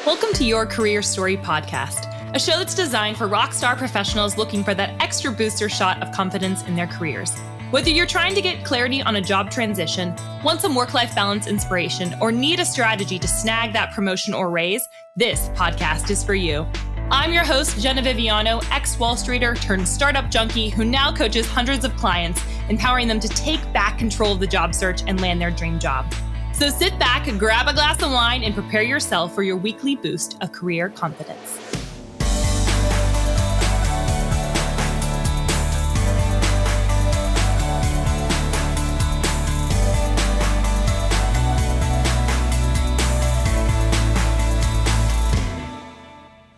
Welcome to Your Career Story podcast, a show that's designed for rockstar professionals looking for that extra booster shot of confidence in their careers. Whether you're trying to get clarity on a job transition, want some work-life balance inspiration, or need a strategy to snag that promotion or raise, this podcast is for you. I'm your host, Jenna Viviano, ex-Wall Streeter turned startup junkie who now coaches hundreds of clients, empowering them to take back control of the job search and land their dream job. So sit back, grab a glass of wine, and prepare yourself for your weekly boost of career confidence.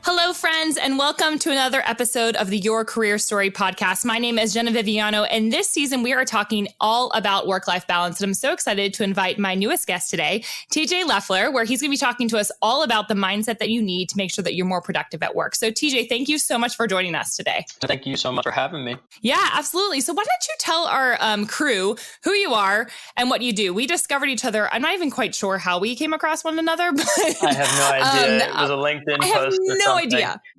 Hello, friends, and welcome to another episode of the Your Career Story podcast. My name is Jenna Viviano, and this season we are talking all about work-life balance. And I'm so excited to invite my newest guest today, TJ Loeffler, where he's going to be talking to us all about the mindset that you need to make sure that you're more productive at work. So TJ, thank you so much for joining us today. Thank you so much for having me. Yeah, absolutely. So why don't you tell our crew who you are and what you do? We discovered each other. I'm not even quite sure how we came across one another, but I have no idea. It was a LinkedIn post. I have no idea.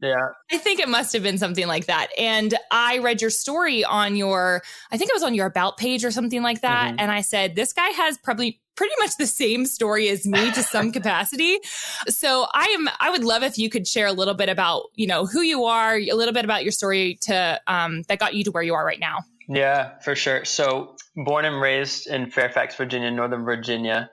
Yeah. I think it must have been something like that. And I read your story on I think it was on your About page or something like that. Mm-hmm. And I said, this guy has probably pretty much the same story as me to some capacity. So I would love if you could share a little bit about, who you are, a little bit about your story that got you to where you are right now. Yeah, for sure. So born and raised in Fairfax, Virginia, Northern Virginia,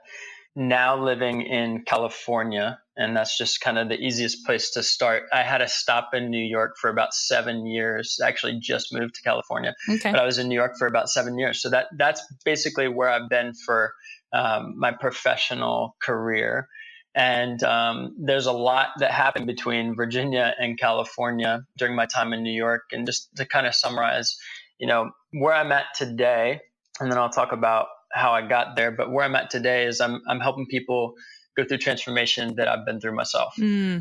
now living in California. And that's just kind of the easiest place to start. I had a stop in New York for about 7 years. I actually just moved to California, but I was in New York for about 7 years. So that's basically where I've been for my professional career. And there's a lot that happened between Virginia and California during my time in New York. And just to kind of summarize, where I'm at today, and then I'll talk about how I got there. But where I'm at today is I'm helping people go through transformation that I've been through myself.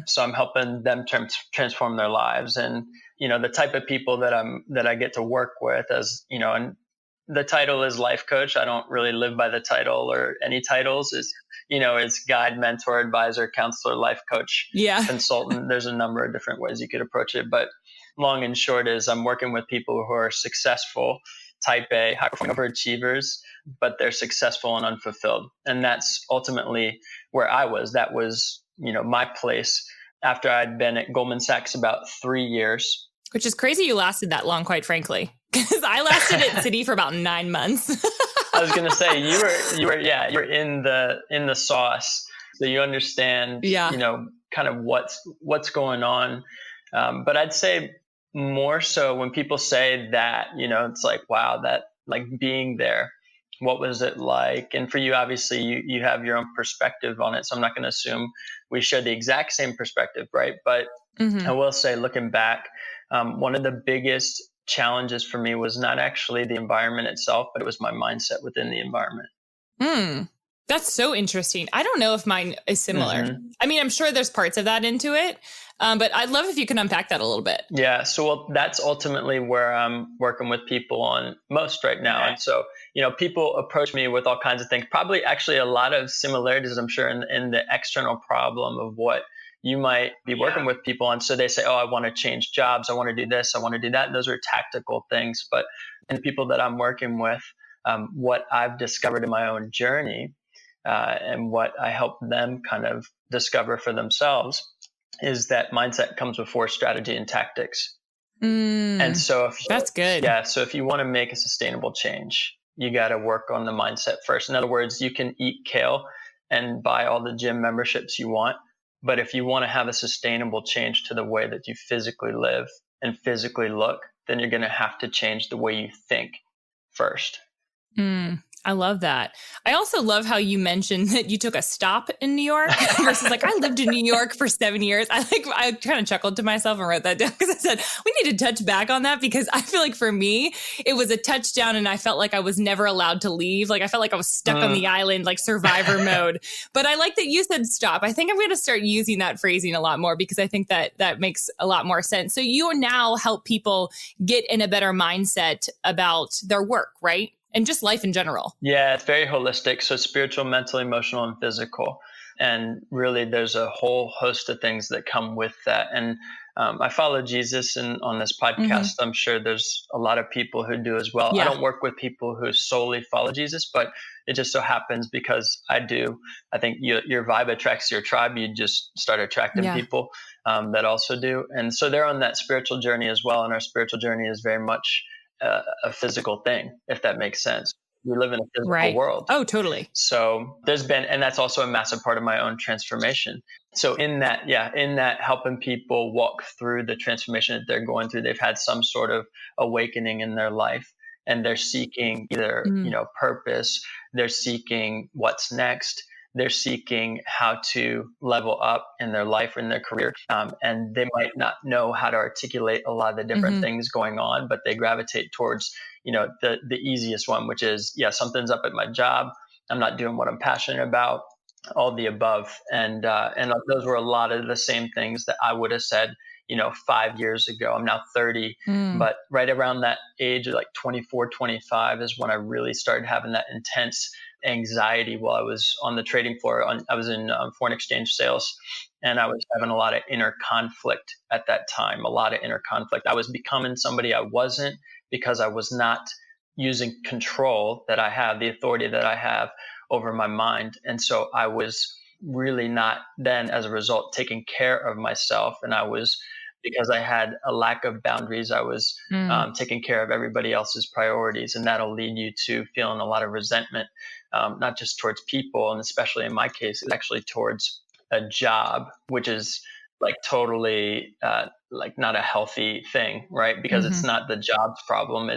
So I'm helping them transform their lives. And, the type of people that I get to work with and the title is life coach. I don't really live by the title or any titles. It's guide, mentor, advisor, counselor, life coach, consultant. There's a number of different ways you could approach it. But long and short is I'm working with people who are successful, type A, high-performing overachievers, but they're successful and unfulfilled. And that's ultimately where I was. That was, my place after I'd been at Goldman Sachs about 3 years. Which is crazy you lasted that long, quite frankly, because I lasted at Citi for about 9 months. I was going to say, you were in the sauce. So you understand, kind of what's going on. But I'd say more so when people say that, it's like, wow, that like being there, what was it like? And for you, obviously, you have your own perspective on it. So I'm not going to assume we share the exact same perspective, right? But I will say, looking back, one of the biggest challenges for me was not actually the environment itself, but it was my mindset within the environment. That's so interesting. I don't know if mine is similar. I mean, I'm sure there's parts of that into it, but I'd love if you can unpack that a little bit. Yeah. So that's ultimately where I'm working with people on most right now. And so, people approach me with all kinds of things, probably actually a lot of similarities, I'm sure, in the external problem of what you might be working with people on. So they say, oh, I want to change jobs. I want to do this. I want to do that. And those are tactical things. But in the people that I'm working with, what I've discovered in my own journey and what I help them kind of discover for themselves is that mindset comes before strategy and tactics. And so that's good. Yeah. So if you want to make a sustainable change, you got to work on the mindset first. In other words, you can eat kale and buy all the gym memberships you want. But if you want to have a sustainable change to the way that you physically live and physically look, then you're going to have to change the way you think first. I love that. I also love how you mentioned that you took a stop in New York versus like, I lived in New York for 7 years. I kind of chuckled to myself and wrote that down because I said, we need to touch back on that because I feel like for me, it was a touchdown and I felt like I was never allowed to leave. Like I felt like I was stuck on the island, like survivor mode. But I like that you said stop. I think I'm going to start using that phrasing a lot more because I think that makes a lot more sense. So you now help people get in a better mindset about their work, right? And just life in general. Yeah, it's very holistic. So spiritual, mental, emotional, and physical. And really, there's a whole host of things that come with that. And I follow Jesus, and on this podcast, I'm sure there's a lot of people who do as well. I don't work with people who solely follow Jesus, but it just so happens because I do. I think your vibe attracts your tribe. You just start attracting people that also do. And so they're on that spiritual journey as well. And our spiritual journey is very much a physical thing, if that makes sense. We live in a physical world. Oh, totally. So there's been, and that's also a massive part of my own transformation. So in that helping people walk through the transformation that they're going through, they've had some sort of awakening in their life, and they're seeking either, purpose, they're seeking what's next, they're seeking how to level up in their life or in their career. And they might not know how to articulate a lot of the different things going on, but they gravitate towards, the easiest one, which is, something's up at my job. I'm not doing what I'm passionate about, all the above. And those were a lot of the same things that I would have said, 5 years ago. I'm now 30, but right around that age of like 24, 25 is when I really started having that intense anxiety while I was on the trading floor. I was in foreign exchange sales, and I was having a lot of inner conflict at that time, I was becoming somebody I wasn't, because I was not using control that I have, the authority that I have over my mind. And so I was really not then, as a result, taking care of myself. And because I had a lack of boundaries, I was taking care of everybody else's priorities. And that'll lead you to feeling a lot of resentment, not just towards people. And especially in my case, it's actually towards a job, which is like totally like not a healthy thing, right? Because it's not the job's problem.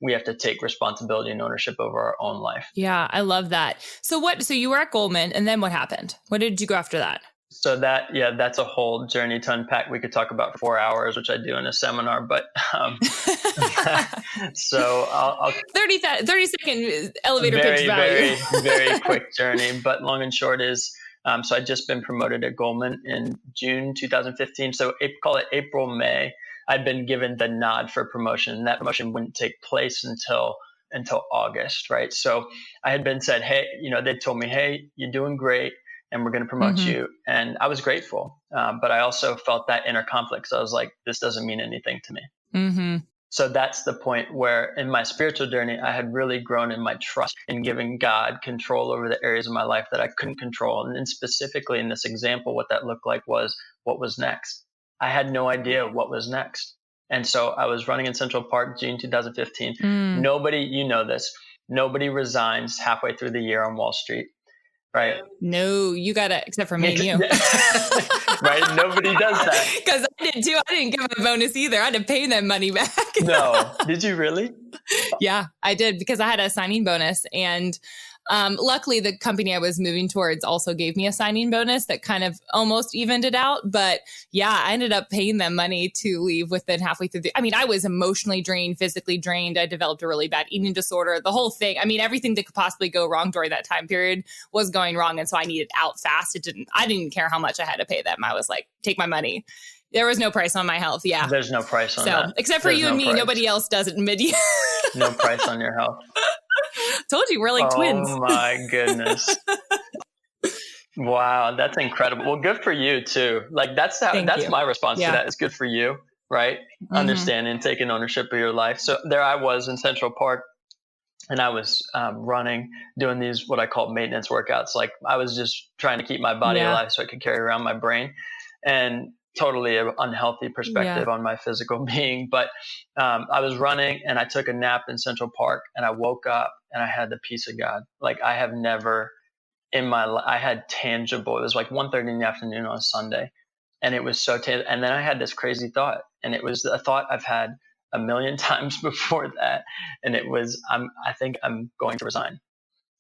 We have to take responsibility and ownership over our own life. Yeah, I love that. So you were at Goldman, and then what happened? What did you go after that? So that's a whole journey to unpack. We could talk about 4 hours, which I do in a seminar, but so I'll 30-second elevator pitch value. Very, very quick journey. But long and short is, so I'd just been promoted at Goldman in June 2015. So call it April, May. I'd been given the nod for promotion, and that promotion wouldn't take place until August, right? So I had been said, hey, they told me, hey, you're doing great, and we're going to promote you. And I was grateful. But I also felt that inner conflict. So I was like, this doesn't mean anything to me. So that's the point where in my spiritual journey, I had really grown in my trust in giving God control over the areas of my life that I couldn't control. And then specifically in this example, what that looked like was what was next. I had no idea what was next. And so I was running in Central Park, June 2015. Nobody resigns halfway through the year on Wall Street. Right. No, you gotta, except for me and you. Right. Nobody does that. Because I did too. I didn't give a bonus either. I had to pay them money back. No. Did you really? Yeah, I did, because I had a signing bonus. And luckily, the company I was moving towards also gave me a signing bonus that kind of almost evened it out. But yeah, I ended up paying them money to leave within halfway through. I was emotionally drained, physically drained. I developed a really bad eating disorder, the whole thing. Everything that could possibly go wrong during that time period was going wrong. And so I needed out fast. I didn't care how much I had to pay them. I was like, take my money. There was no price on my health. Yeah. There's no price on that. Except for you and me, nobody else does it in mid-year. No price on your health. Told you, we're like twins. Oh my goodness. Wow, that's incredible. Well, good for you too. Like that's my response to that. It's good for you, right? Understanding, taking ownership of your life. So there I was in Central Park, and I was running, doing these what I call maintenance workouts. Like I was just trying to keep my body alive so I could carry around my brain, and totally an unhealthy perspective on my physical being. But I was running, and I took a nap in Central Park, and I woke up and I had the peace of God. Like I have never in my life, I had tangible, it was like 1:30 in the afternoon on a Sunday. And it was so tangible. And then I had this crazy thought, and it was a thought I've had a million times before that. And it was, I think I'm going to resign.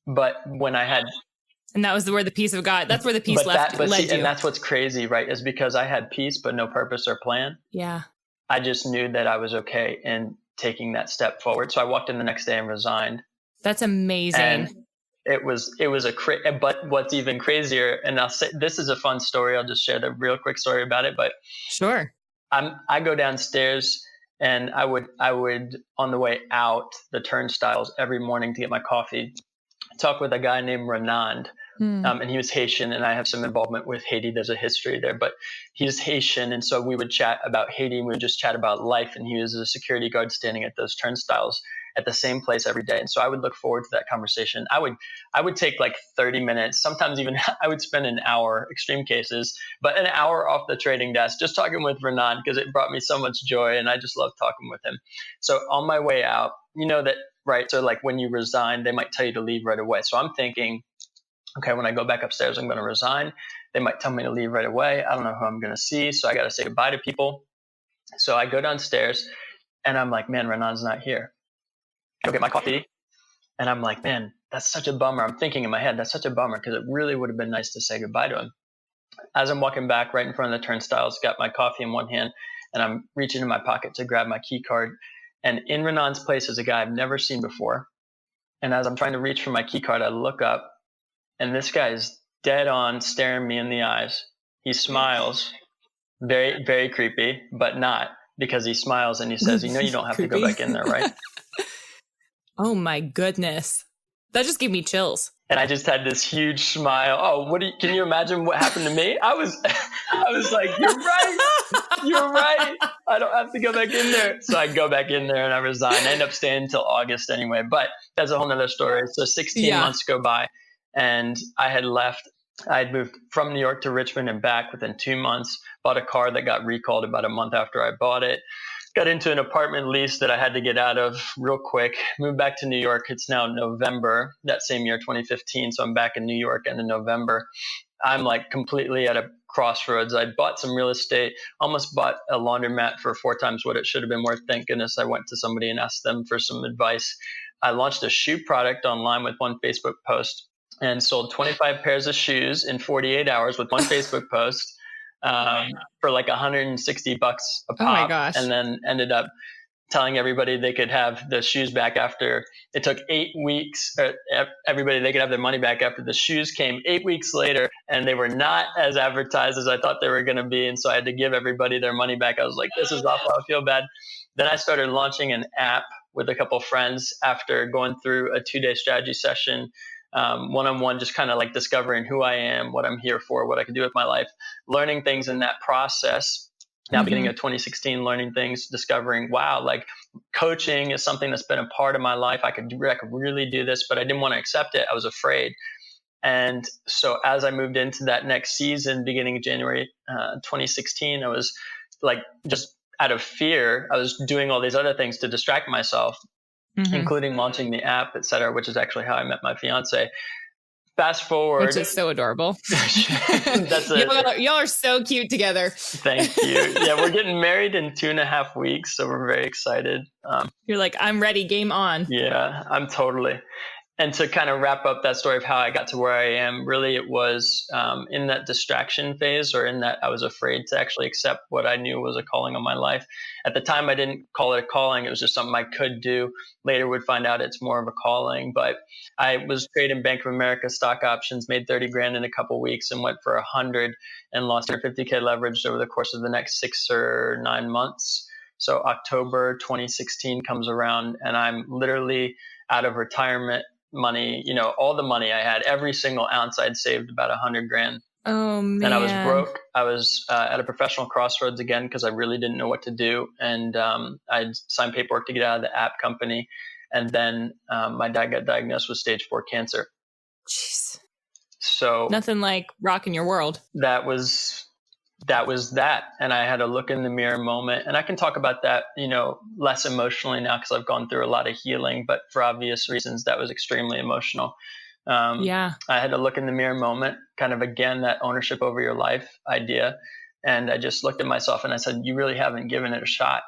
But when I had, and that was where the peace of God, that's where the peace led you. And that's what's crazy, right? Is because I had peace, but no purpose or plan. Yeah. I just knew that I was okay in taking that step forward. So I walked in the next day and resigned. That's amazing. And it was but what's even crazier, and I'll say, this is a fun story. I'll just share the real quick story about it, but sure. I go downstairs, and I would on the way out the turnstiles every morning to get my coffee, talk with a guy named Renand. And he was Haitian, and I have some involvement with Haiti. There's a history there, but he's Haitian. And so we would chat about Haiti, and we would just chat about life. And he was a security guard standing at those turnstiles at the same place every day. And so I would look forward to that conversation. I would take like 30 minutes, sometimes even I would spend an hour, extreme cases, but an hour off the trading desk, just talking with Renan, because it brought me so much joy. And I just love talking with him. So on my way out, that, right? So like when you resign, they might tell you to leave right away. So I'm thinking, okay, when I go back upstairs, I'm going to resign. They might tell me to leave right away. I don't know who I'm going to see. So I got to say goodbye to people. So I go downstairs and I'm like, man, Renan's not here. I go get my coffee and I'm like, man, that's such a bummer. I'm thinking in my head, that's such a bummer because it really would have been nice to say goodbye to him. As I'm walking back right in front of the turnstiles, got my coffee in one hand and I'm reaching in my pocket to grab my key card. And in Renan's place is a guy I've never seen before. And as I'm trying to reach for my key card, I look up. And this guy is dead on staring me in the eyes. He smiles, very, very creepy, but not, because he smiles and he says, you don't have to go back in there, right? Oh my goodness. That just gave me chills. And I just had this huge smile. Oh, can you imagine what happened to me? I was like, you're right. I don't have to go back in there. So I go back in there and I resign. I end up staying until August anyway, but that's a whole nother story. So 16 months go by. And I had left. I had moved from New York to Richmond and back within 2 months, bought a car that got recalled about a month after I bought it, got into an apartment lease that I had to get out of real quick, moved back to New York. It's now November, that same year, 2015. So I'm back in New York end of November. I'm like completely at a crossroads. I bought some real estate, almost bought a laundromat for 4 times what it should have been worth. Thank goodness I went to somebody and asked them for some advice. I launched a shoe product online with one Facebook post and sold 25 pairs of shoes in 48 hours with one Facebook post for like $160 a pop. Oh my gosh. And then ended up telling everybody they could have the shoes back after it took 8 weeks. Everybody, they could have their money back after the shoes came 8 weeks later, and they were not as advertised as I thought they were going to be. And so I had to give everybody their money back. I was like, this is awful. I feel bad. Then I started launching an app with a couple of friends after going through a 2-day strategy session. One-on-one, just kind of like discovering who I am, what I'm here for, what I can do with my life, learning things in that process. Now, beginning of 2016, learning things, discovering, wow, like coaching is something that's been a part of my life. I could really do this, but I didn't want to accept it. I was afraid. And so as I moved into that next season, beginning of January 2016, I was like, just out of fear, I was doing all these other things to distract myself, including launching the app, et cetera, which is actually how I met my fiance. Fast forward. Which is so adorable. That's y'all are so cute together. Thank you. Yeah, we're getting married in 2.5 weeks, so we're very excited. You're like, I'm ready, game on. Yeah, I'm totally. And to kind of wrap up that story of how I got to where I am, really it was in that distraction phase, or in that I was afraid to actually accept what I knew was a calling on my life. At the time, I didn't call it a calling. It was just something I could do. Later would find out it's more of a calling. But I was trading Bank of America stock options, made 30 grand in a couple of weeks and went for 100 and lost 150K leveraged over the course of the next 6 or 9 months. So October 2016 comes around and I'm literally out of retirement money, all the money I had, every single ounce I'd saved, about 100 grand. Oh man. And I was broke. I was at a professional crossroads again because I really didn't know what to do. And I'd signed paperwork to get out of the app company. And then my dad got diagnosed with stage 4 cancer. Jeez. So nothing like rocking your world. That was that. And I had a look in the mirror moment. And I can talk about that, less emotionally now because I've gone through a lot of healing. But for obvious reasons, that was extremely emotional. I had a look in the mirror moment, kind of, again, that ownership over your life idea. And I just looked at myself and I said, you really haven't given it a shot.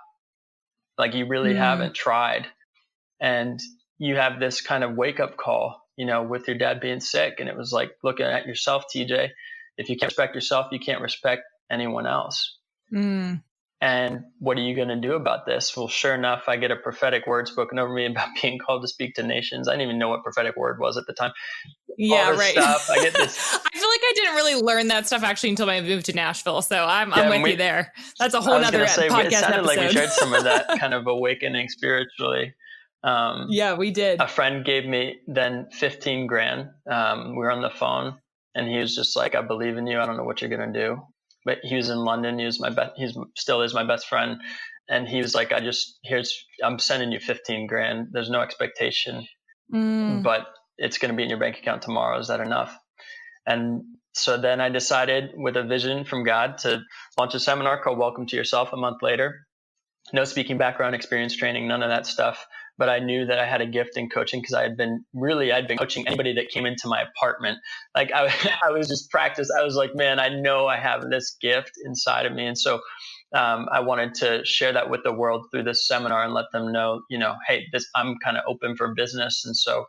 Like, you really haven't tried. And you have this kind of wake up call, with your dad being sick. And it was like looking at yourself, TJ. If you can't respect yourself, you can't respect anyone else. And what are you going to do about this? Well, sure enough, I get a prophetic word spoken over me about being called to speak to nations. I didn't even know what prophetic word was at the time. Yeah, right. Stuff. I get this. I feel like I didn't really learn that stuff actually until I moved to Nashville. So I'm with you there. That's a whole nother podcast it sounded episode. like we shared some of that kind of awakening spiritually. Yeah, we did. A friend gave me then 15 grand. We were on the phone and he was just like, I believe in you. I don't know what you're going to do. But he was in London. He still is my best friend. And he was like, I'm sending you 15 grand. There's no expectation, but it's going to be in your bank account tomorrow. Is that enough? And so then I decided, with a vision from God, to launch a seminar called Welcome to Yourself a month later. No speaking background, experience training, none of that stuff. But I knew that I had a gift in coaching because I'd been coaching anybody that came into my apartment. Like I was just practice. I was like, man, I know I have this gift inside of me. And so I wanted to share that with the world through this seminar and let them know, hey, I'm kind of open for business. And so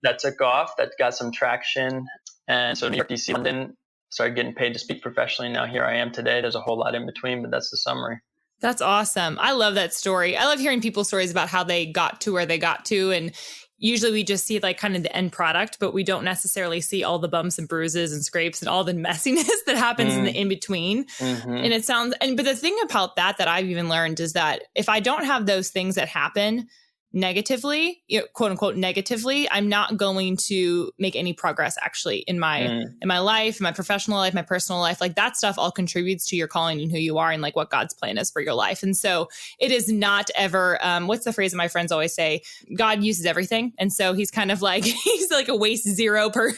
that took off. That got some traction. And so New York, DC, London, started getting paid to speak professionally. Now here I am today. There's a whole lot in between, but that's the summary. That's awesome. I love that story. I love hearing people's stories about how they got to where they got to. And usually we just see like kind of the end product, but we don't necessarily see all the bumps and bruises and scrapes and all the messiness that happens in the in-between. And but the thing about that I've even learned is that if I don't have those things that happen negatively, quote unquote negatively, I'm not going to make any progress actually in my life, in my professional life, my personal life. Like that stuff all contributes to your calling and who you are and like what God's plan is for your life. And so it is not ever, what's the phrase that my friends always say? God uses everything. And so he's kind of like, he's like a waste zero per,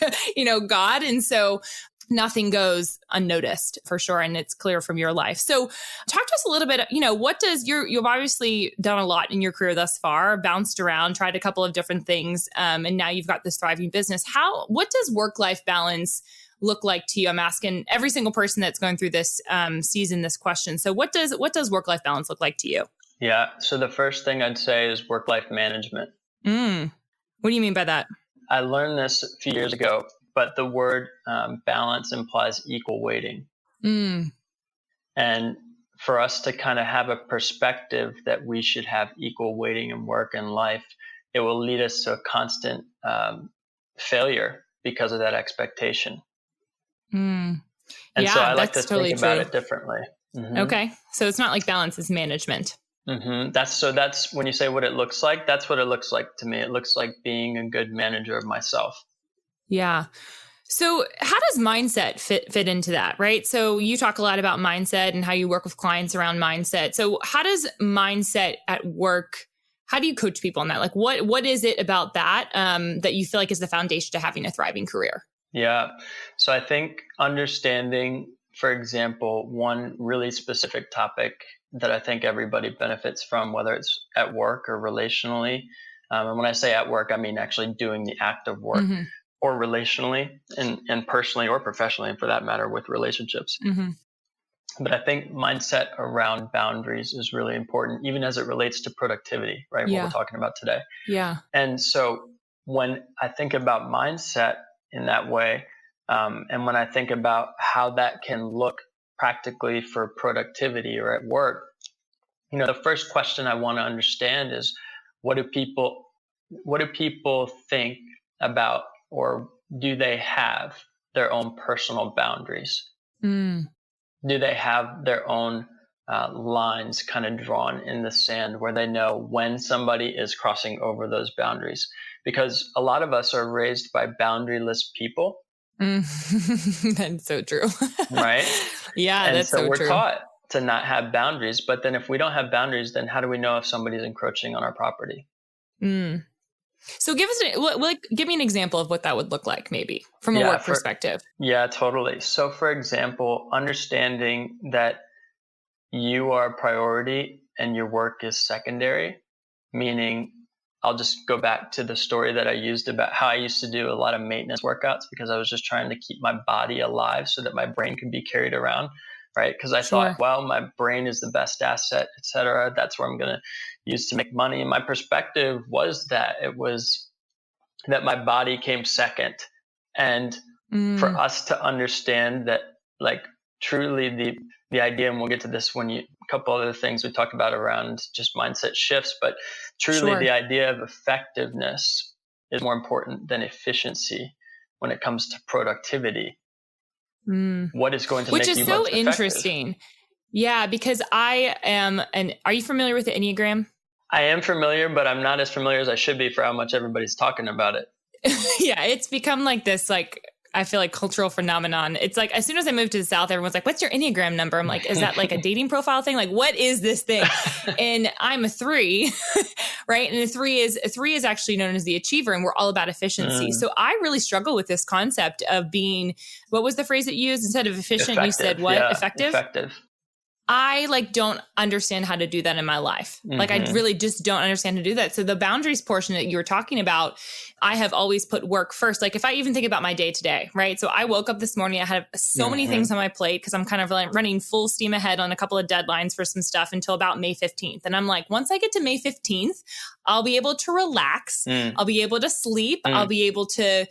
God. And so nothing goes unnoticed for sure. And it's clear from your life. So talk to us a little bit, what does you've obviously done a lot in your career thus far, bounced around, tried a couple of different things. And now you've got this thriving business. What does work-life balance look like to you? I'm asking every single person that's going through this season, this question. So what does work-life balance look like to you? Yeah. So the first thing I'd say is work-life management. What do you mean by that? I learned this a few years ago. But the word balance implies equal weighting. And for us to kind of have a perspective that we should have equal weighting in work and life, it will lead us to a constant failure because of that expectation. And so I like to think about it differently. Okay. So it's not like balance is management. That's when you say what it looks like, that's what it looks like to me. It looks like being a good manager of myself. Yeah. So how does mindset fit into that, right? So you talk a lot about mindset and how you work with clients around mindset. So how does mindset at work, how do you coach people on that? Like what is it about that that you feel like is the foundation to having a thriving career? Yeah. So I think understanding, for example, one really specific topic that I think everybody benefits from, whether it's at work or relationally. And when I say at work, I mean actually doing the act of work. Or relationally and personally or professionally, for that matter, with relationships. But I think mindset around boundaries is really important, even as it relates to productivity, right? What we're talking about today. Yeah. And so when I think about mindset in that way, and when I think about how that can look practically for productivity or at work, the first question I want to understand is what do people think about, or do they have their own personal boundaries? Do they have their own lines kind of drawn in the sand where they know when somebody is crossing over those boundaries? Because a lot of us are raised by boundaryless people. That's so true. Right? Yeah, and that's so we're true. Taught to not have boundaries. But then if we don't have boundaries, then how do we know if somebody's encroaching on our property? So give me an example of what that would look like, maybe from a work perspective. Yeah, totally. So for example, understanding that you are a priority and your work is secondary, meaning I'll just go back to the story that I used about how I used to do a lot of maintenance workouts because I was just trying to keep my body alive so that my brain could be carried around, right? Because I thought, well, my brain is the best asset, et cetera. That's where I'm going to use to make money. And my perspective was that that my body came second. And for us to understand that, like, truly the idea, and we'll get to this a couple other things we talked about around just mindset shifts, but truly the idea of effectiveness is more important than efficiency when it comes to productivity. What is going to make you most effective? Which is so interesting. Yeah, because are you familiar with the Enneagram? I am familiar, but I'm not as familiar as I should be for how much everybody's talking about it. Yeah, it's become like this, like, I feel like cultural phenomenon. It's like, as soon as I moved to the South, everyone's like, what's your Enneagram number? I'm like, is that like a dating profile thing? Like, what is this thing? And I'm a 3, right? And a three is actually known as the achiever, and we're all about efficiency. So I really struggle with this concept of being, what was the phrase that you used? Instead of efficient, Effective. You said what? Yeah, effective? Effective. I don't understand how to do that in my life. Like, I really just don't understand how to do that. So the boundaries portion that you were talking about, I have always put work first. Like, if I even think about my day today, right? So I woke up this morning, I had so many things on my plate because I'm kind of like running full steam ahead on a couple of deadlines for some stuff until about May 15th. And I'm like, once I get to May 15th, I'll be able to relax. I'll be able to sleep. I'll be able to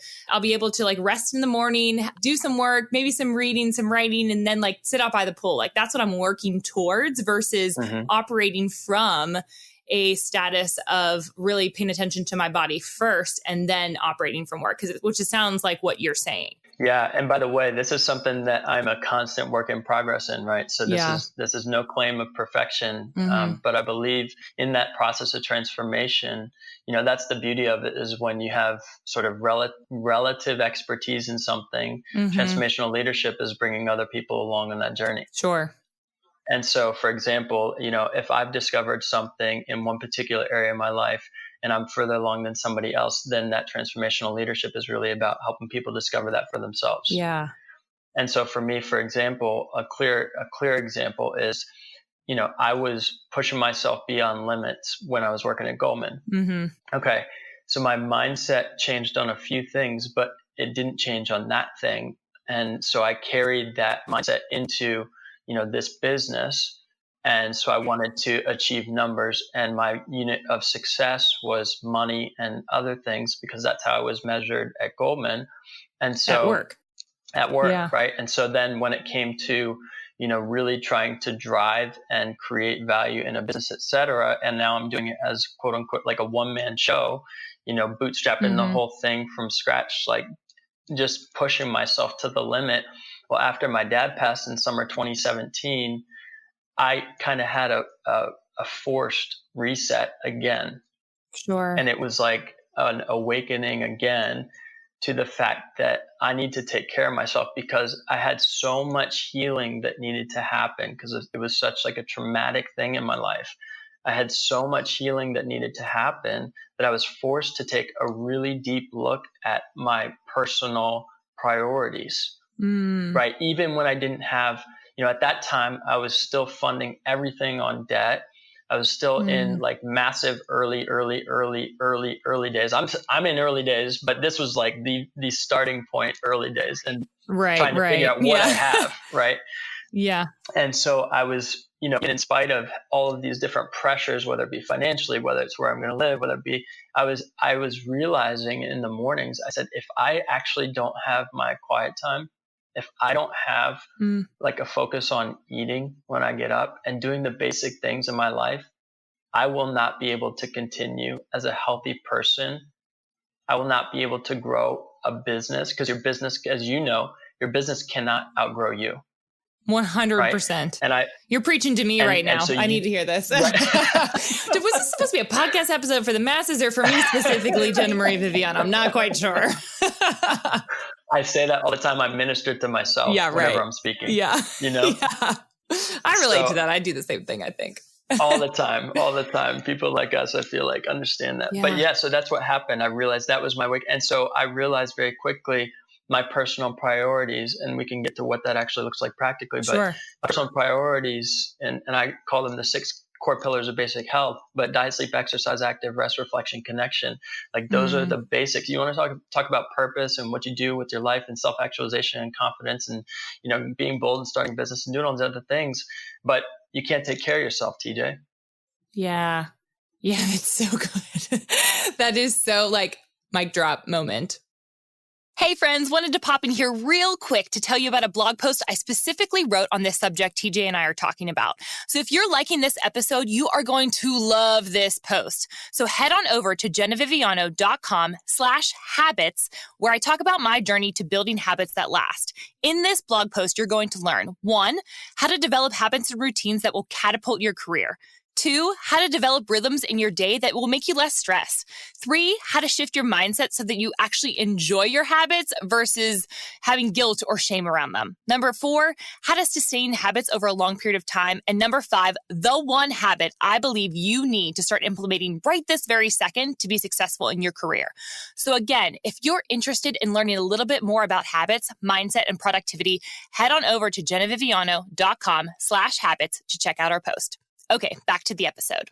like rest in the morning, do some work, maybe some reading, some writing, and then like sit out by the pool. Like, that's what I'm working towards versus operating from a status of really paying attention to my body first and then operating from work, which sounds like what you're saying. Yeah. And by the way, this is something that I'm a constant work in progress in, right? So this is no claim of perfection. But I believe in that process of transformation, that's the beauty of it, is when you have sort of relative expertise in something, transformational leadership is bringing other people along on that journey. Sure. And so, for example, if I've discovered something in one particular area of my life and I'm further along than somebody else, then that transformational leadership is really about helping people discover that for themselves. Yeah. And so for me, for example, a clear example is, I was pushing myself beyond limits when I was working at Goldman. Okay. So my mindset changed on a few things, but it didn't change on that thing. And so I carried that mindset into this business. And so I wanted to achieve numbers, and my unit of success was money and other things, because that's how I was measured at Goldman. And so at work, yeah. Right. And so then when it came to, really trying to drive and create value in a business, et cetera, and now I'm doing it as quote unquote, like a one-man show, bootstrapping the whole thing from scratch, like just pushing myself to the limit. Well, after my dad passed in summer 2017, I kind of had a forced reset again. Sure. And it was like an awakening again to the fact that I need to take care of myself, because I had so much healing that needed to happen, because it was such like a traumatic thing in my life. I had so much healing that needed to happen that I was forced to take a really deep look at my personal priorities. Right. Even when I didn't have, at that time, I was still funding everything on debt. I was still in like massive early days. I'm in early days, but this was like the starting point, early days, and trying to figure out what I have. Right. Yeah. And so I was, in spite of all of these different pressures, whether it be financially, whether it's where I'm going to live, whether it be, I was realizing in the mornings, I said, if I actually don't have my quiet time, if I don't have like a focus on eating when I get up and doing the basic things in my life, I will not be able to continue as a healthy person. I will not be able to grow a business, because your business, as you know, your business cannot outgrow you. 100%. Right? And you're preaching to me right now. So I need to hear this. Right. Was this supposed to be a podcast episode for the masses or for me specifically, Jenna Marie Viviano? I'm not quite sure. I say that all the time. I minister to myself whenever I'm speaking. Yeah. Yeah. I relate to that. I do the same thing, I think. all the time. People like us, I feel like, understand that. Yeah. But so that's what happened. I realized that was my wake. And so I realized very quickly my personal priorities, and we can get to what that actually looks like practically. But personal priorities, and I call them the 6 core pillars of basic health, but diet, sleep, exercise, active, rest, reflection, connection. Like those are the basics. You want to talk about purpose and what you do with your life and self-actualization and confidence and, being bold and starting business and doing all these other things. But you can't take care of yourself, TJ. Yeah. Yeah. It's so good. That is so like mic drop moment. Hey friends, wanted to pop in here real quick to tell you about a blog post I specifically wrote on this subject TJ and I are talking about. So if you're liking this episode, you are going to love this post. So head on over to jennaviviano.com/habits, where I talk about my journey to building habits that last. In this blog post, you're going to learn 1, how to develop habits and routines that will catapult your career. 2, how to develop rhythms in your day that will make you less stressed. 3, how to shift your mindset so that you actually enjoy your habits versus having guilt or shame around them. Number 4, how to sustain habits over a long period of time. And number 5, the one habit I believe you need to start implementing right this very second to be successful in your career. So again, if you're interested in learning a little bit more about habits, mindset, and productivity, head on over to geneviviano.com/habits to check out our post. Okay, back to the episode.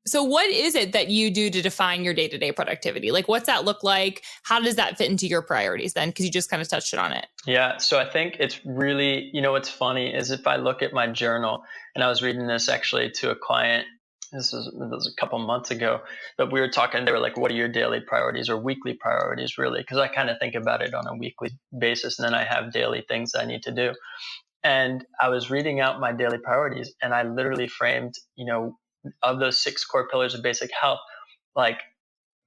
So what is it that you do to define your day-to-day productivity? Like, what's that look like? How does that fit into your priorities then? Because you just kind of touched on it. Yeah, so I think it's really, what's funny is if I look at my journal, and I was reading this actually to a client, this was a couple months ago, but we were talking, they were like, what are your daily priorities or weekly priorities really? Because I kind of think about it on a weekly basis, and then I have daily things I need to do. And I was reading out my daily priorities, and I literally framed, of those 6 core pillars of basic health, like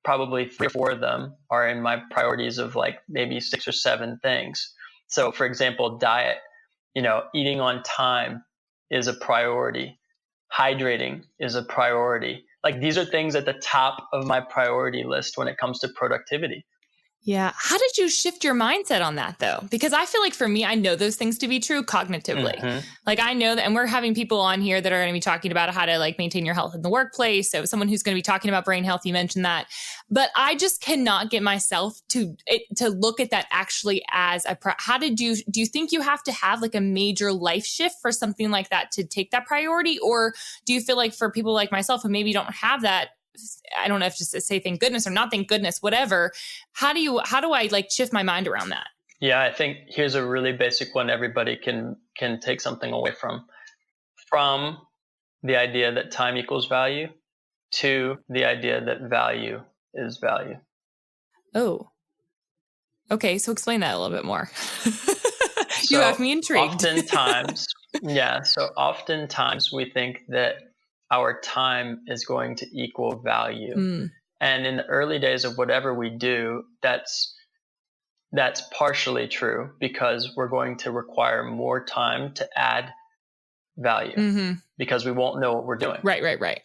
probably 3 or 4 of them are in my priorities of like maybe 6 or 7 things. So for example, diet, eating on time is a priority. Hydrating is a priority. Like these are things at the top of my priority list when it comes to productivity. Yeah. How did you shift your mindset on that though? Because I feel like for me, I know those things to be true cognitively. Mm-hmm. Like I know that, and we're having people on here that are going to be talking about how to like maintain your health in the workplace. So someone who's going to be talking about brain health, you mentioned that, but I just cannot get myself to look at that actually as do you think you have to have like a major life shift for something like that to take that priority? Or do you feel like for people like myself who maybe don't have that, I don't know if just to say thank goodness or not thank goodness, whatever. How do I like shift my mind around that? Yeah, I think here's a really basic one everybody can take something away from the idea that time equals value to the idea that value is value. Oh, okay. So explain that a little bit more. You have me intrigued. Oftentimes we think that our time is going to equal value. And in the early days of whatever we do, that's partially true because we're going to require more time to add value because we won't know what we're doing. Right.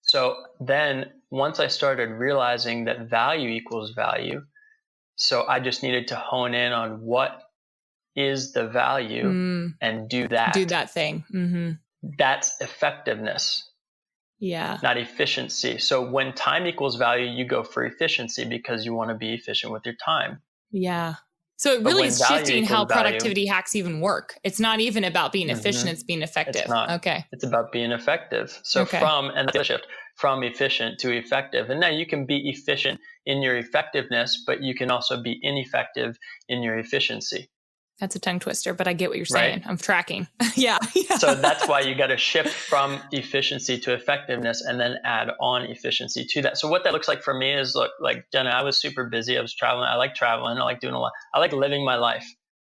So then once I started realizing that value equals value, so I just needed to hone in on what is the value and do that. Do that thing. Mm-hmm. That's effectiveness. Yeah. Not efficiency. So when time equals value, you go for efficiency because you want to be efficient with your time. Yeah. So it really is shifting how productivity hacks even work. It's not even about being efficient, it's being effective. It's not. Okay. It's about being effective. So from efficient to effective. And now you can be efficient in your effectiveness, but you can also be ineffective in your efficiency. That's a tongue twister, but I get what you're saying. Right? I'm tracking. Yeah. So that's why you got to shift from efficiency to effectiveness and then add on efficiency to that. So what that looks like for me is, look, like Jenna, I was super busy. I was traveling. I like traveling. I like doing a lot. I like living my life.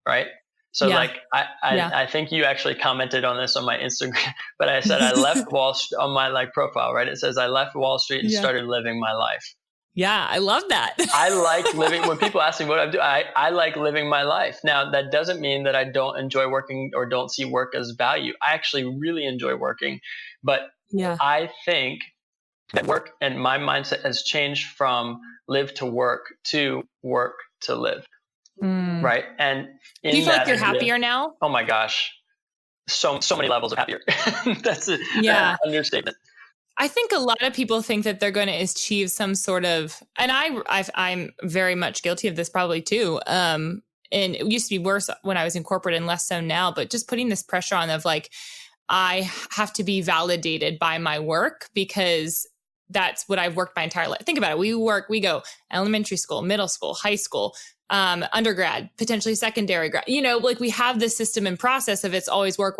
Right. So I think you actually commented on this on my Instagram, but I said I left Wall Street on my profile, right? It says I left Wall Street and started living my life. Yeah, I love that. I like living. When people ask me what I do, I like living my life. Now, that doesn't mean that I don't enjoy working or don't see work as value. I actually really enjoy working. But I think that work and my mindset has changed from live to work to live. Right. And do you feel like you're happier now? Oh my gosh. So many levels of happier. That's an understatement. I think a lot of people think that they're going to achieve some sort of, and I'm very much guilty of this probably too. And it used to be worse when I was in corporate and less so now, but just putting this pressure on of like, I have to be validated by my work because that's what I've worked my entire life. Think about it. We go elementary school, middle school, high school, undergrad, potentially secondary grad, like we have this system and process of it's always work,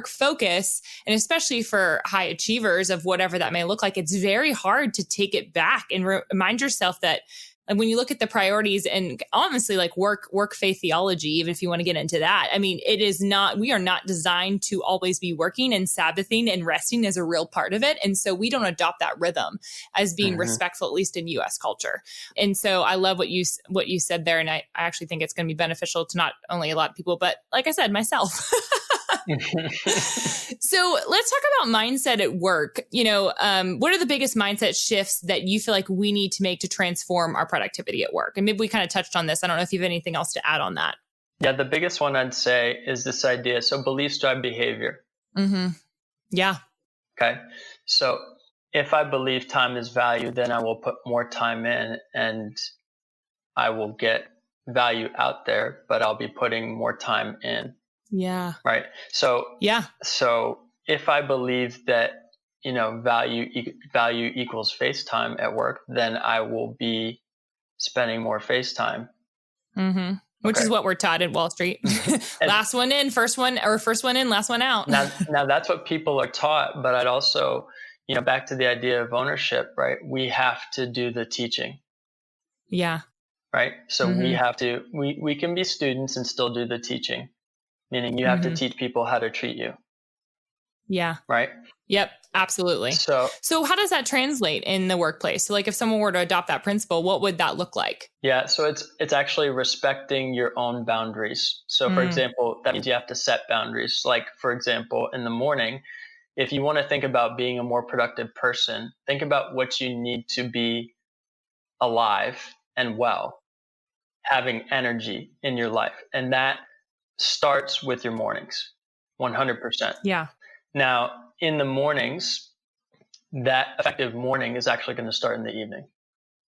focus. And especially for high achievers of whatever that may look like, it's very hard to take it back and remind yourself that And when you look at the priorities and honestly, like work faith theology, even if you want to get into that, I mean, we are not designed to always be working, and Sabbathing and resting is a real part of it. And so we don't adopt that rhythm as being respectful, at least in US culture. And so I love what you said there. And I actually think it's going to be beneficial to not only a lot of people, but like I said, myself. So let's talk about mindset at work. What are the biggest mindset shifts that you feel like we need to make to transform our productivity at work? And maybe we kind of touched on this. I don't know if you have anything else to add on that. Yeah, the biggest one I'd say is this idea. So beliefs drive behavior. Mm-hmm. Yeah. Okay. So if I believe time is value, then I will put more time in and I will get value out there, but I'll be putting more time in. Yeah. Right. So, yeah. So if I believe that, value equals face time at work, then I will be spending more face time. Mm-hmm. Which is what we're taught at Wall Street. Last one in, first one in, last one out. now that's what people are taught, but I'd also, back to the idea of ownership, right? We have to do the teaching. Yeah. Right. So we have to, we can be students and still do the teaching, meaning you have to teach people how to treat you. Yeah. Right. Yep. Absolutely. So how does that translate in the workplace? So like if someone were to adopt that principle, what would that look like? Yeah. So it's actually respecting your own boundaries. So for example, that means you have to set boundaries. Like for example, in the morning, if you want to think about being a more productive person, think about what you need to be alive and well, having energy in your life. And that starts with your mornings, 100%. Yeah. Now, in the mornings, that effective morning is actually going to start in the evening.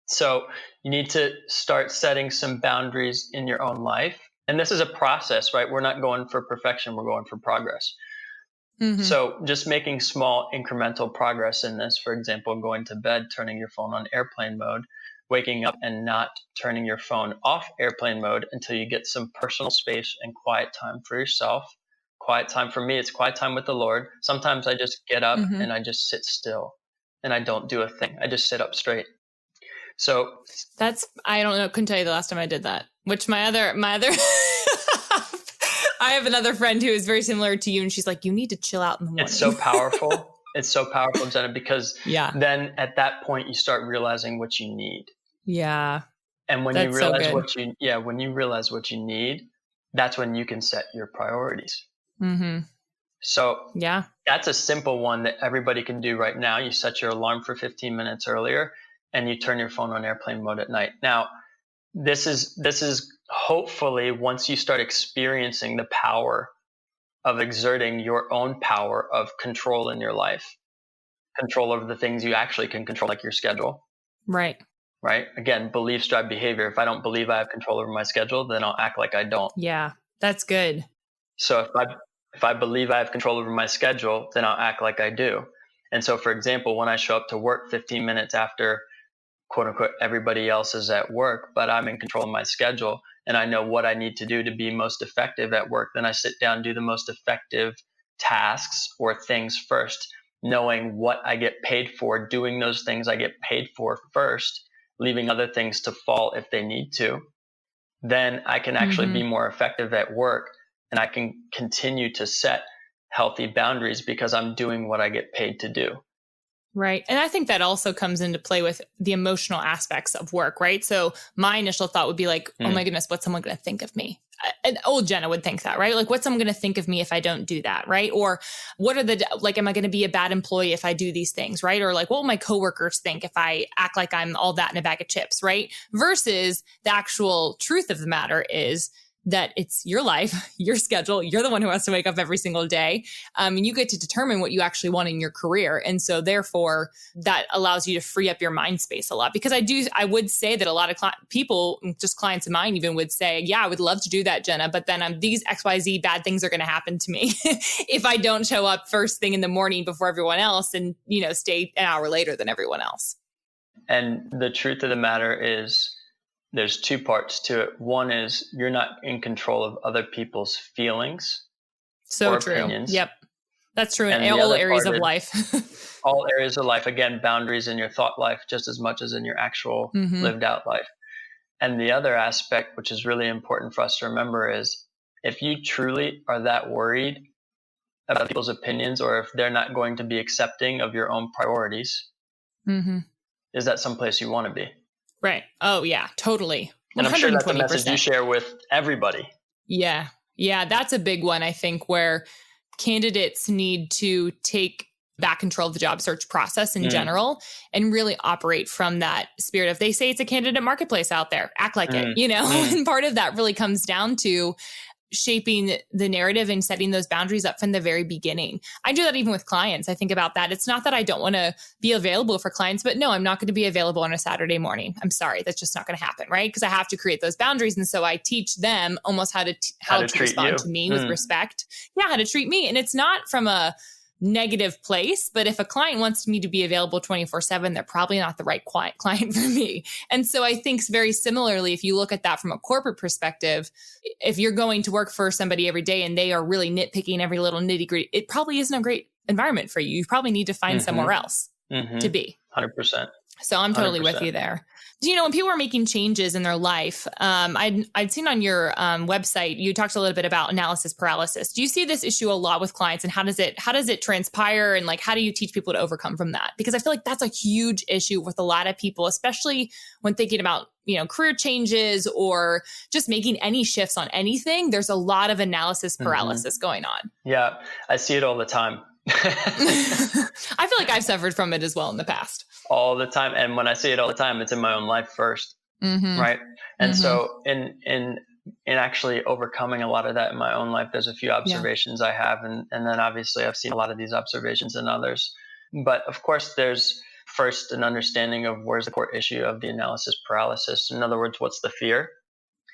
So you need to start setting some boundaries in your own life. And this is a process, right? We're not going for perfection. We're going for progress. Mm-hmm. So just making small incremental progress in this, for example, going to bed, turning your phone on airplane mode, waking up and not turning your phone off airplane mode until you get some personal space and quiet time for yourself. Quiet time for me, it's quiet time with the Lord. Sometimes I just get up and I just sit still and I don't do a thing. I just sit up straight. So I don't know. Couldn't tell you the last time I did that, which my other, I have another friend who is very similar to you. And she's like, you need to chill out in the morning. It's so powerful. It's so powerful, Jenna, because then at that point you start realizing what you need. Yeah. And when you realize when you realize what you need, that's when you can set your priorities. Mm-hmm. So that's a simple one that everybody can do right now. You set your alarm for 15 minutes earlier and you turn your phone on airplane mode at night. Now, this is hopefully once you start experiencing the power of exerting your own power of control in your life, control over the things you actually can control, like your schedule. Right. Right. Again, beliefs drive behavior. If I don't believe I have control over my schedule, then I'll act like I don't. Yeah, that's good. So if I believe I have control over my schedule, then I'll act like I do. And so, for example, when I show up to work 15 minutes after, quote unquote, everybody else is at work, but I'm in control of my schedule and I know what I need to do to be most effective at work, then I sit down and do the most effective tasks or things first, knowing what I get paid for, doing those things I get paid for first, leaving other things to fall if they need to. Then I can actually be more effective at work and I can continue to set healthy boundaries because I'm doing what I get paid to do. Right. And I think that also comes into play with the emotional aspects of work, right? So my initial thought would be like, oh my goodness, what's someone going to think of me? And old Jenna would think that, right? Like, what's someone going to think of me if I don't do that, right? Or what are am I going to be a bad employee if I do these things, right? Or like, what will my coworkers think if I act like I'm all that in a bag of chips, right? Versus the actual truth of the matter is that it's your life, your schedule. You're the one who has to wake up every single day. And you get to determine what you actually want in your career. And so therefore that allows you to free up your mind space a lot, because I would say that a lot of people, just clients of mine even, would say, yeah, I would love to do that, Jenna, but then these XYZ bad things are going to happen to me if I don't show up first thing in the morning before everyone else and, stay an hour later than everyone else. And the truth of the matter is, there's two parts to it. One is you're not in control of other people's feelings or true. opinions. Yep. That's true in all areas of life. All areas of life. Again, boundaries in your thought life just as much as in your actual lived out life. And the other aspect, which is really important for us to remember, is if you truly are that worried about people's opinions, or if they're not going to be accepting of your own priorities, is that someplace you want to be? Right. Oh, yeah, totally. 120%. And I'm sure that's a message you share with everybody. Yeah. Yeah, that's a big one, I think, where candidates need to take back control of the job search process in general and really operate from that spirit of, they say it's a candidate marketplace out there, act like it, and part of that really comes down to shaping the narrative and setting those boundaries up from the very beginning. I do that even with clients. I think about that. It's not that I don't want to be available for clients, but no, I'm not going to be available on a Saturday morning. I'm sorry. That's just not going to happen. Right. Because I have to create those boundaries. And so I teach them almost how to respond to me with respect. Yeah. How to treat me. And it's not from a negative place, but if a client wants me to be available 24/7, they're probably not the right client for me. And so I think very similarly, if you look at that from a corporate perspective, if you're going to work for somebody every day and they are really nitpicking every little nitty gritty, it probably isn't a great environment for you. You probably need to find somewhere else to be. 100%. So I'm totally 100%. with you there. When people are making changes in their life, I'd seen on your website, you talked a little bit about analysis paralysis. Do you see this issue a lot with clients, and how does it transpire, and like, how do you teach people to overcome from that? Because I feel like that's a huge issue with a lot of people, especially when thinking about, career changes or just making any shifts on anything. There's a lot of analysis paralysis going on. Yeah, I see it all the time. I feel like I've suffered from it as well in the past. All the time. And when I say it all the time, it's in my own life first. Right. And so in actually overcoming a lot of that in my own life, there's a few observations I have. And then obviously I've seen a lot of these observations in others. But of course, there's first an understanding of where's the core issue of the analysis paralysis. In other words, what's the fear?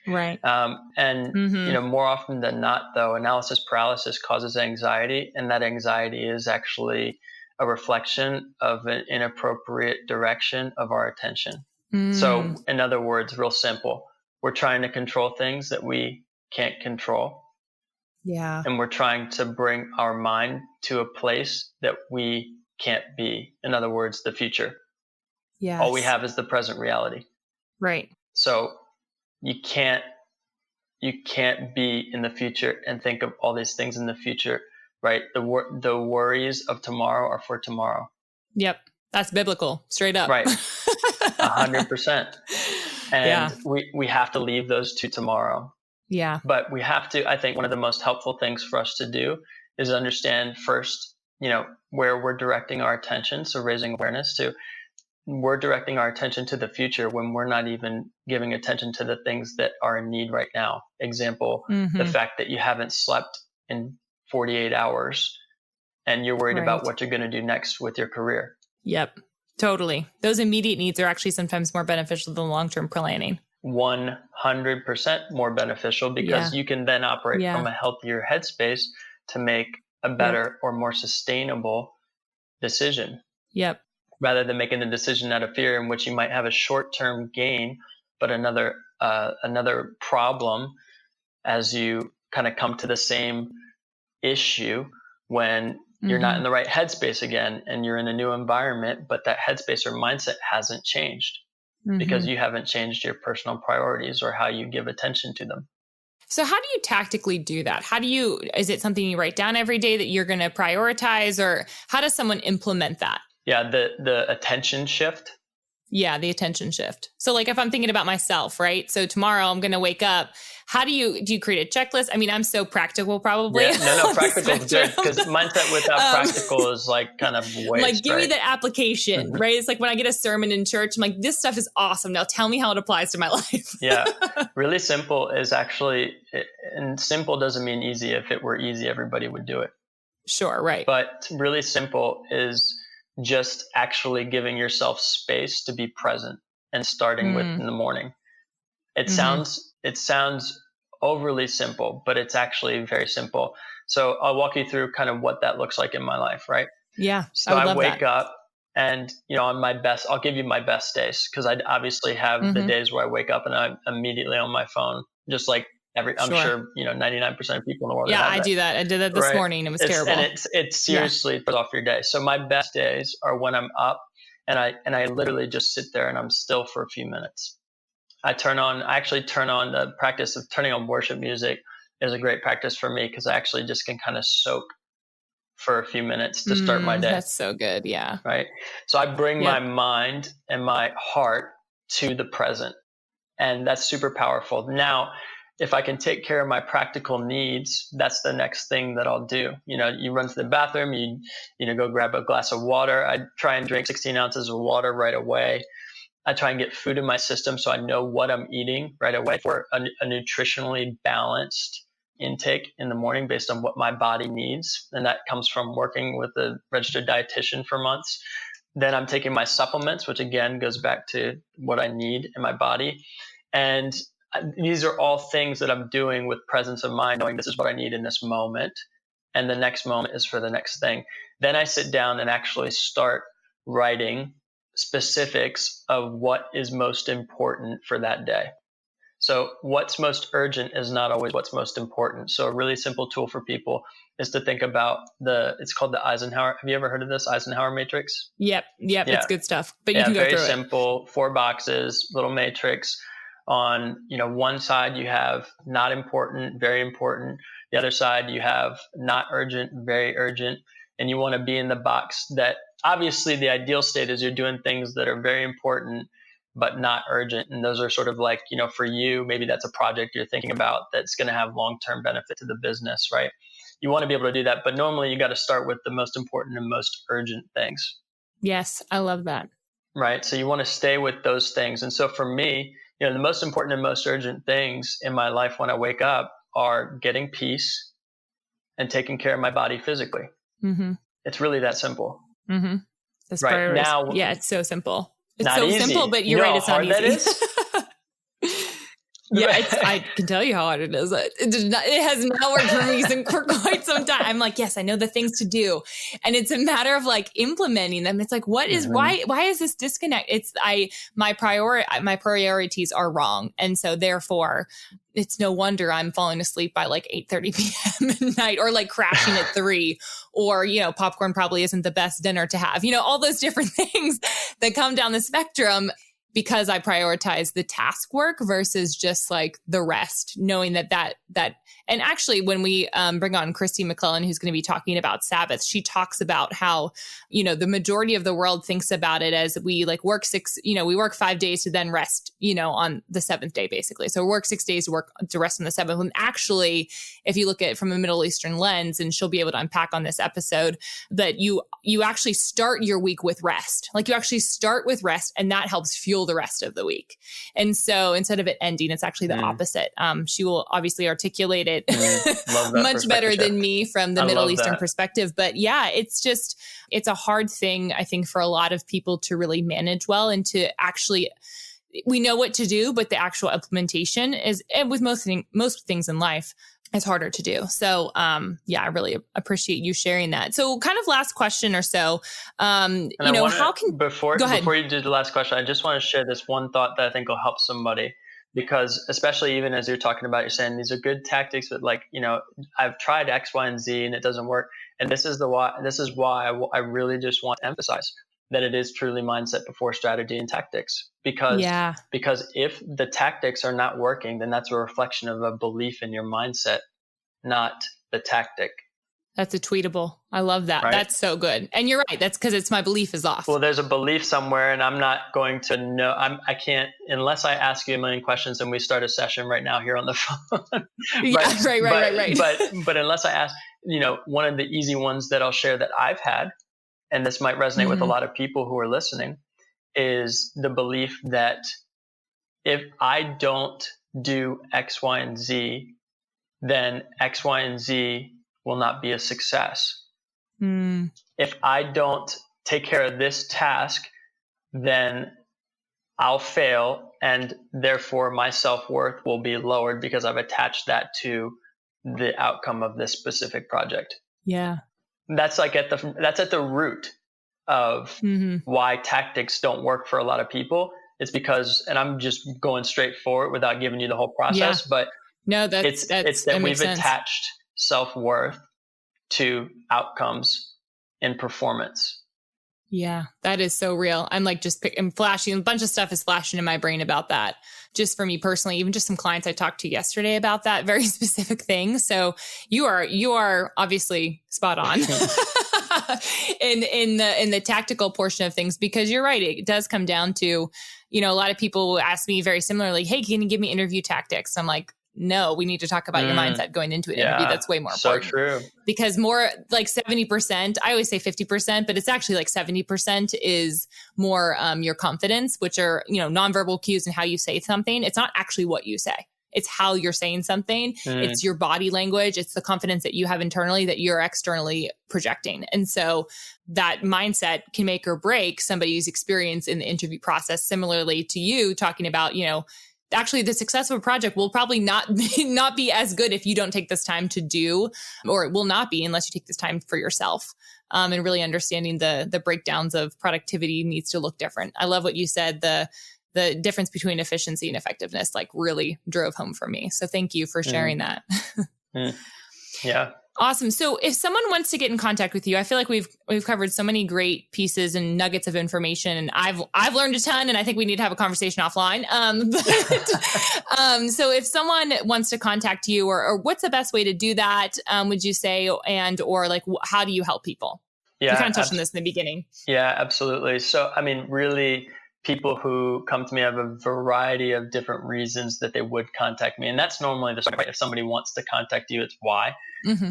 Right. More often than not, though, analysis paralysis causes anxiety, and that anxiety is actually a reflection of an inappropriate direction of our attention. So, in other words, real simple, we're trying to control things that we can't control. Yeah. And we're trying to bring our mind to a place that we can't be. In other words, the future. Yes. All we have is the present reality. Right. So you can't be in the future and think of all these things in the future, right? The worries of tomorrow are for tomorrow. Yep. That's biblical, straight up. Right. 100%. And we have to leave those to tomorrow. Yeah. But we have to, I think one of the most helpful things for us to do is understand first, where we're directing our attention. So raising awareness to, we're directing our attention to the future when we're not even giving attention to the things that are in need right now. Example, the fact that you haven't slept in 48 hours and you're worried about what you're going to do next with your career. Yep, totally. Those immediate needs are actually sometimes more beneficial than long-term planning. 100% more beneficial because you can then operate from a healthier headspace to make a better or more sustainable decision. Yep. Rather than making the decision out of fear in which you might have a short-term gain, but another problem as you kind of come to the same issue when you're not in the right headspace again and you're in a new environment, but that headspace or mindset hasn't changed because you haven't changed your personal priorities or how you give attention to them. So how do you tactically do that? Is it something you write down every day that you're going to prioritize, or how does someone implement that? Yeah, the attention shift. Yeah, the attention shift. So like if I'm thinking about myself, right? So tomorrow I'm going to wake up. How do you create a checklist? I mean, I'm so practical probably. Yeah, no, practical is good because mindset without practical is like kind of waste. Like give me the application, right? It's like when I get a sermon in church, I'm like, this stuff is awesome. Now tell me how it applies to my life. Yeah, really simple is actually, and simple doesn't mean easy. If it were easy, everybody would do it. Sure, right. But really simple is just actually giving yourself space to be present and starting with in the morning. It sounds overly simple, but it's actually very simple. So I'll walk you through kind of what that looks like in my life, right? Yeah. So I wake up and, on my best, I'll give you my best days because I obviously have the days where I wake up and I'm immediately on my phone, just like I'm sure 99% of people in the world. Yeah, I do that. I did that this morning. It was terrible. And it seriously throws off your day. So my best days are when I'm up and I literally just sit there and I'm still for a few minutes. I actually turn on the practice of turning on worship music is a great practice for me because I actually just can kind of soak for a few minutes to start my day. That's so good. Yeah. Right. So I bring my mind and my heart to the present, and that's super powerful. Now, if I can take care of my practical needs, that's the next thing that I'll do. You run to the bathroom, you go grab a glass of water. I try and drink 16 ounces of water right away. I try and get food in my system so I know what I'm eating right away for a nutritionally balanced intake in the morning based on what my body needs. And that comes from working with a registered dietitian for months. Then I'm taking my supplements, which again goes back to what I need in my body. And these are all things that I'm doing with presence of mind, knowing this is what I need in this moment. And the next moment is for the next thing. Then I sit down and actually start writing specifics of what is most important for that day. So what's most urgent is not always what's most important. So a really simple tool for people is to think about it's called the Eisenhower. Have you ever heard of this Eisenhower matrix? Yep. Yeah. It's good stuff, but you can go very through simple, 4 boxes, little matrix. On, one side you have not important, very important. The other side you have not urgent, very urgent. And you want to be in the box that obviously the ideal state is you're doing things that are very important, but not urgent. And those are sort of like, for you, maybe that's a project you're thinking about that's going to have long-term benefit to the business, right? You want to be able to do that. But normally you got to start with the most important and most urgent things. Yes, I love that. Right. So you want to stay with those things. And so for me, the most important and most urgent things in my life when I wake up are getting peace and taking care of my body physically. Mm-hmm. It's really that simple. Mm-hmm. That's right now. Yeah, it's so simple. It's so easy. Simple, but you're right. It's not easy. That is? Yeah, I can tell you how hard it is. It has not worked for me for quite some time. I'm like, yes, I know the things to do. And it's a matter of like implementing them. It's like, why is this disconnect? My priorities are wrong. And so therefore it's no wonder I'm falling asleep by like 8:30 p.m. at night, or like crashing at 3, or, popcorn probably isn't the best dinner to have, all those different things that come down the spectrum, because I prioritize the task work versus just like the rest, knowing that and actually when we bring on Christy McClellan, who's going to be talking about Sabbath, she talks about how, the majority of the world thinks about it as we like work 5 days to then rest, on the 7th day, basically. So work 6 days to rest on the 7th. And actually, if you look at it from a Middle Eastern lens, and she'll be able to unpack on this episode, that you actually start your week with rest. Like you actually start with rest, and that helps fuel the rest of the week. And so instead of it ending, it's actually the opposite. She will obviously articulate it much better than me from the Middle Eastern perspective. But yeah, it's a hard thing, I think, for a lot of people to really manage well, and to actually, we know what to do, but the actual implementation is, and with most things in life, it's harder to do. So, I really appreciate you sharing that. So kind of last question or so, before you do the last question, I just want to share this one thought that I think will help somebody, because especially even as you're talking about, you're saying these are good tactics, but like, I've tried X, Y, and Z and it doesn't work. And this is why I really just want to emphasize that it is truly mindset before strategy and tactics, because if the tactics are not working, then that's a reflection of a belief in your mindset, not the tactic. That's a tweetable. I love that. Right? That's so good. And you're right. That's because it's my belief is off. Well, there's a belief somewhere, and I'm not going to know. I can't, unless I ask you a million questions and we start a session right now here on the phone. Right. But unless I ask, one of the easy ones that I'll share that I've had, and this might resonate with a lot of people who are listening, is the belief that if I don't do X, Y, and Z, then X, Y, and Z will not be a success. If I don't take care of this task, then I'll fail, and therefore my self-worth will be lowered because I've attached that to the outcome of this specific project. Yeah. That's like at the root of why tactics don't work for a lot of people. It's because, and I'm just going straight for it without giving you the whole process, but no, it's that we've attached self-worth to outcomes and performance. Yeah, that is so real. I'm like I'm flashing, a bunch of stuff is flashing in my brain about that. Just for me personally, even just some clients I talked to yesterday about that very specific thing. So you are obviously spot on in the tactical portion of things, because you're right. It does come down to, a lot of people will ask me very similarly, hey, can you give me interview tactics? I'm like, no, we need to talk about your mindset going into an interview. That's way more important. So true. Because more like 70%, I always say 50%, but it's actually like 70% is more your confidence, which are, nonverbal cues and how you say something. It's not actually what you say. It's how you're saying something. It's your body language. It's the confidence that you have internally that you're externally projecting. And so that mindset can make or break somebody's experience in the interview process. Similarly to you talking about, actually the success of a project will probably not be as good if you don't take this time to do, or it will not be unless you take this time for yourself. And really understanding the breakdowns of productivity needs to look different. I love what you said. The difference between efficiency and effectiveness like really drove home for me. So thank you for sharing that. Yeah. Awesome. So if someone wants to get in contact with you, I feel like we've covered so many great pieces and nuggets of information, and I've learned a ton, and I think we need to have a conversation offline. So if someone wants to contact you, or what's the best way to do that? Would you say, or like, how do you help people? Yeah, you kind of touched on this in the beginning. Yeah, absolutely. So, really, people who come to me have a variety of different reasons that they would contact me. And that's normally the story. If somebody wants to contact you, it's why.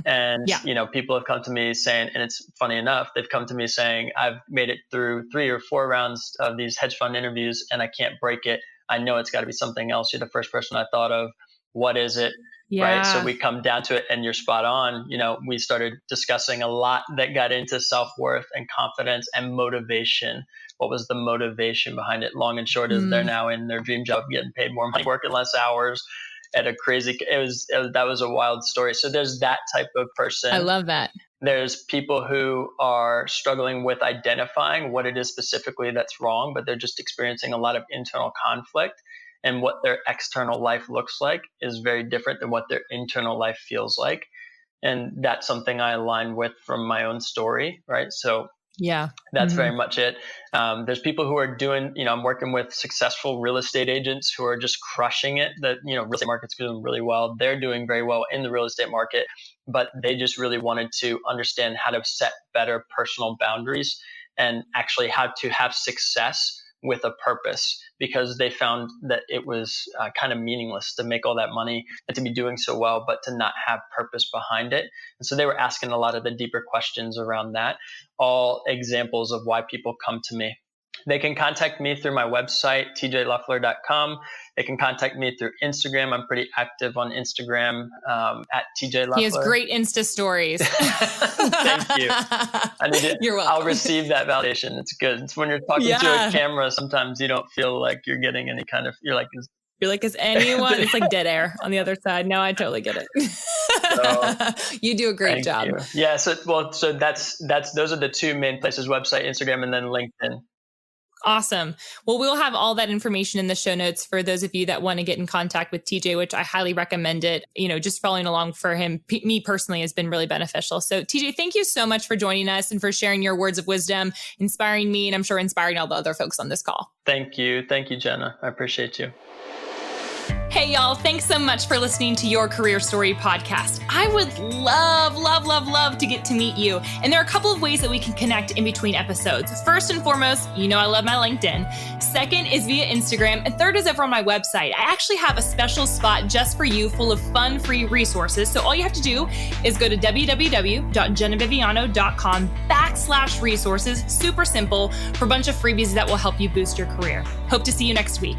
And, people have come to me saying, and it's funny enough, they've come to me saying, I've made it through 3 or 4 rounds of these hedge fund interviews and I can't break it. I know it's got to be something else. You're the first person I thought of. What is it? Yeah. Right. So we come down to it and you're spot on. We started discussing a lot that got into self-worth and confidence and motivation. What was the motivation behind it? Long and short is they're now in their dream job, getting paid more money, working less hours at a crazy, that was a wild story. So there's that type of person. I love that. There's people who are struggling with identifying what it is specifically that's wrong, but they're just experiencing a lot of internal conflict. And what their external life looks like is very different than what their internal life feels like. And that's something I align with from my own story, right? So yeah, that's very much it. There's people who are doing, I'm working with successful real estate agents who are just crushing it. That, real estate market's doing really well. They're doing very well in the real estate market, but they just really wanted to understand how to set better personal boundaries and actually how to have success with a purpose, because they found that it was kind of meaningless to make all that money and to be doing so well, but to not have purpose behind it. And so they were asking a lot of the deeper questions around that, all examples of why people come to me. They can contact me through my website, tjloeffler.com. They can contact me through Instagram. I'm pretty active on Instagram at tjloeffler. He has great Insta stories. Thank you. You're welcome. I'll receive that validation. It's good. It's when you're talking to a camera, sometimes you don't feel like you're getting any kind of, you're like, is anyone? It's like dead air on the other side. No, I totally get it. So, you do a great job. You. Yeah. So that's those are the 2 main places: website, Instagram, and then LinkedIn. Awesome. Well, we'll have all that information in the show notes for those of you that want to get in contact with TJ, which I highly recommend it. Just following along for him, me personally, has been really beneficial. So TJ, thank you so much for joining us and for sharing your words of wisdom, inspiring me, and I'm sure inspiring all the other folks on this call. Thank you. Thank you, Jenna. I appreciate you. Hey, y'all. Thanks so much for listening to Your Career Story podcast. I would love to get to meet you. And there are a couple of ways that we can connect in between episodes. First and foremost, I love my LinkedIn. Second is via Instagram. And third is over on my website. I actually have a special spot just for you full of fun, free resources. So all you have to do is go to www.jennaviviano.com/resources. Super simple, for a bunch of freebies that will help you boost your career. Hope to see you next week.